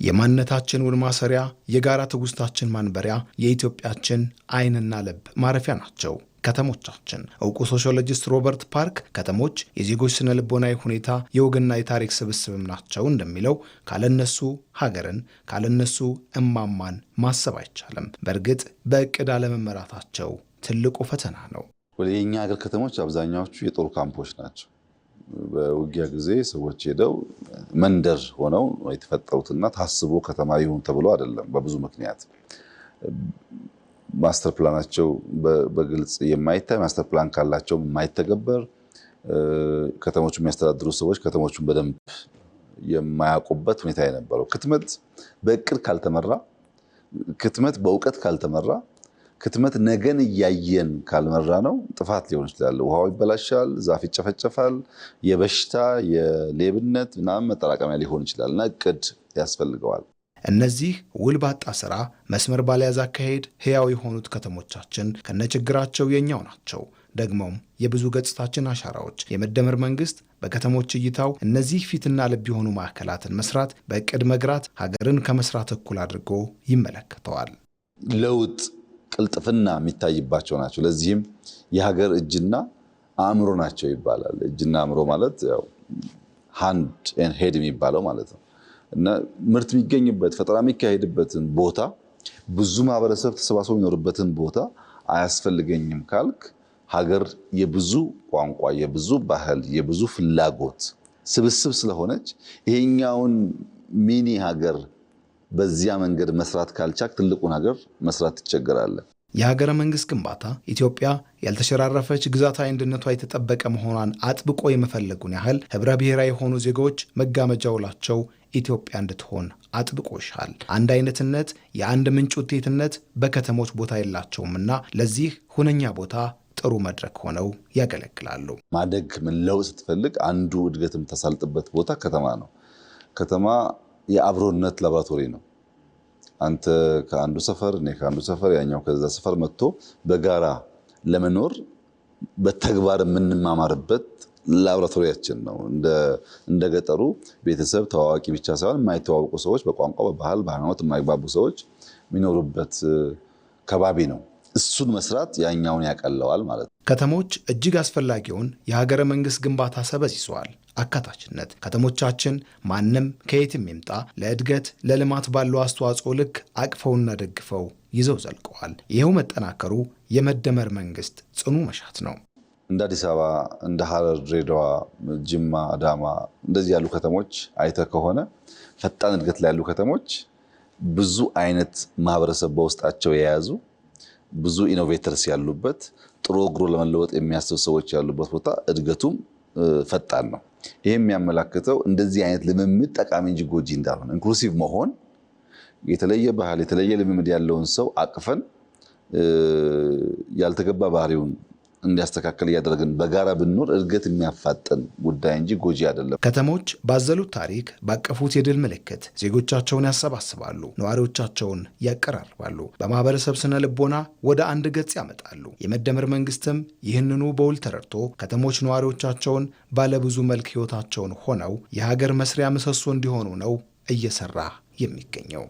የማንነታችን ውል ማሰሪያ፣ የጋራ ትውስታችን ማንበሪያ፣ የኢትዮጵያችን ዓይንና ልብ ማረፊያ ናቸው ከተሞቻችን። ዕውቁ ሶሺዮሎጂስት ሮበርት ፓርክ ከተሞች የዜጎች ስነ ልቦናዊ ሁኔታ የወግና የታሪክ ስብስብም ናቸው እንደሚለው ካለነሱ ሀገርን ካለነሱ እማማን ማሰብ አይቻልም። በእርግጥ በእቅድ አለመመራታቸው ትልቁ ፈተና ነው። የኛ ሀገር ከተሞች አብዛኛዎቹ የጦር ካምፖች ናቸው። በውጊያ ጊዜ ሰዎች ሄደው መንደር ሆነው የተፈጠሩትና ታስቦ ከተማ ይሁን ተብሎ አይደለም። በብዙ ምክንያት ማስተር ፕላናቸው በግልጽ የማይታይ ማስተር ፕላን ካላቸው የማይተገበር ከተሞቹ የሚያስተዳድሩ ሰዎች ከተሞቹን በደንብ የማያውቁበት ሁኔታ የነበረው። ክትመት በእቅድ ካልተመራ፣ ክትመት በእውቀት ካልተመራ፣ ክትመት ነገን እያየን ካልመራ ነው ጥፋት ሊሆን ይችላል። ውሃው ይበላሻል፣ ዛፍ ይጨፈጨፋል፣ የበሽታ የሌብነት ምናምን መጠራቀሚያ ሊሆን ይችላል እና እቅድ ያስፈልገዋል። እነዚህ ውል ባጣ ስራ መስመር ባልያዝ አካሄድ ሕያው የሆኑት ከተሞቻችን ከነችግራቸው የኛው ናቸው። ደግሞም የብዙ ገጽታችን አሻራዎች። የመደመር መንግስት በከተሞች እይታው እነዚህ ፊትና ልብ የሆኑ ማዕከላትን መስራት፣ በእቅድ መግራት ሀገርን ከመስራት እኩል አድርጎ ይመለከተዋል። ለውጥ ቅልጥፍና የሚታይባቸው ናቸው። ለዚህም የሀገር እጅና አእምሮ ናቸው ይባላል። እጅና አእምሮ ማለት ያው ሃንድ ኤንድ ሄድ የሚባለው ማለት ነው እና ምርት የሚገኝበት ፈጠራ የሚካሄድበትን ቦታ ብዙ ማህበረሰብ ተሰባስቦ የሚኖርበትን ቦታ አያስፈልገኝም ካልክ ሀገር የብዙ ቋንቋ፣ የብዙ ባህል፣ የብዙ ፍላጎት ስብስብ ስለሆነች ይሄኛውን ሚኒ ሀገር በዚያ መንገድ መስራት ካልቻክ ትልቁን ሀገር መስራት ትቸገራለህ። የሀገረ መንግስት ግንባታ ኢትዮጵያ ያልተሸራረፈች ግዛታዊ አንድነቷ የተጠበቀ መሆኗን አጥብቆ የመፈለጉን ያህል ህብረ ብሔራዊ የሆኑ ዜጎች መጋመጃ ውላቸው ኢትዮጵያ እንድትሆን አጥብቆ ይሻል። አንድ አይነትነት፣ የአንድ ምንጭ ውጤትነት በከተሞች ቦታ የላቸውምና ለዚህ ሁነኛ ቦታ ጥሩ መድረክ ሆነው ያገለግላሉ። ማደግ መለወጥ ስትፈልግ አንዱ እድገትም ተሳልጥበት ቦታ ከተማ ነው። ከተማ የአብሮነት ላቦራቶሪ ነው። አንተ ከአንዱ ሰፈር እኔ ከአንዱ ሰፈር ያኛው ከዛ ሰፈር መጥቶ በጋራ ለመኖር በተግባር የምንማማርበት ላቦራቶሪያችን ነው። እንደ ገጠሩ ቤተሰብ ተዋዋቂ ብቻ ሳይሆን የማይተዋወቁ ሰዎች በቋንቋ፣ በባህል፣ በሃይማኖት የማይግባቡ ሰዎች የሚኖሩበት ከባቢ ነው። እሱን መስራት ያኛውን ያቀለዋል ማለት ነው። ከተሞች እጅግ አስፈላጊውን የሀገረ መንግስት ግንባታ ሰበዝ ይዘዋል። አካታችነት። ከተሞቻችን ማንም ከየትም ይምጣ ለእድገት ለልማት ባለው አስተዋጽኦ ልክ አቅፈውና ደግፈው ይዘው ዘልቀዋል። ይኸው መጠናከሩ የመደመር መንግስት ጽኑ መሻት ነው። እንደ አዲስ አበባ፣ እንደ ሐረር፣ ድሬዳዋ፣ ጅማ፣ አዳማ እንደዚህ ያሉ ከተሞች አይተ ከሆነ ፈጣን እድገት ላይ ያሉ ከተሞች ብዙ አይነት ማህበረሰብ በውስጣቸው የያዙ ብዙ ኢኖቬተርስ ያሉበት ጥሩ እግሩ ለመለወጥ የሚያስቡ ሰዎች ያሉበት ቦታ እድገቱም ፈጣን ነው። ይሄ የሚያመላክተው እንደዚህ አይነት ልምምድ ጠቃሚ እንጂ ጎጂ እንዳልሆነ፣ ኢንክሉሲቭ መሆን የተለየ ባህል የተለየ ልምምድ ያለውን ሰው አቅፈን ያልተገባ ባህሪውን እንዲያስተካክል እያደረግን በጋራ ብንኖር እድገት የሚያፋጥን ጉዳይ እንጂ ጎጂ አይደለም። ከተሞች ባዘሉት ታሪክ ባቀፉት የድል ምልክት ዜጎቻቸውን ያሰባስባሉ፣ ነዋሪዎቻቸውን ያቀራርባሉ፣ በማህበረሰብ ስነ ልቦና ወደ አንድ ገጽ ያመጣሉ። የመደመር መንግስትም ይህንኑ በውል ተረድቶ ከተሞች ነዋሪዎቻቸውን ባለብዙ መልክ ህይወታቸውን ሆነው የሀገር መስሪያ ምሰሶ እንዲሆኑ ነው እየሰራ የሚገኘው።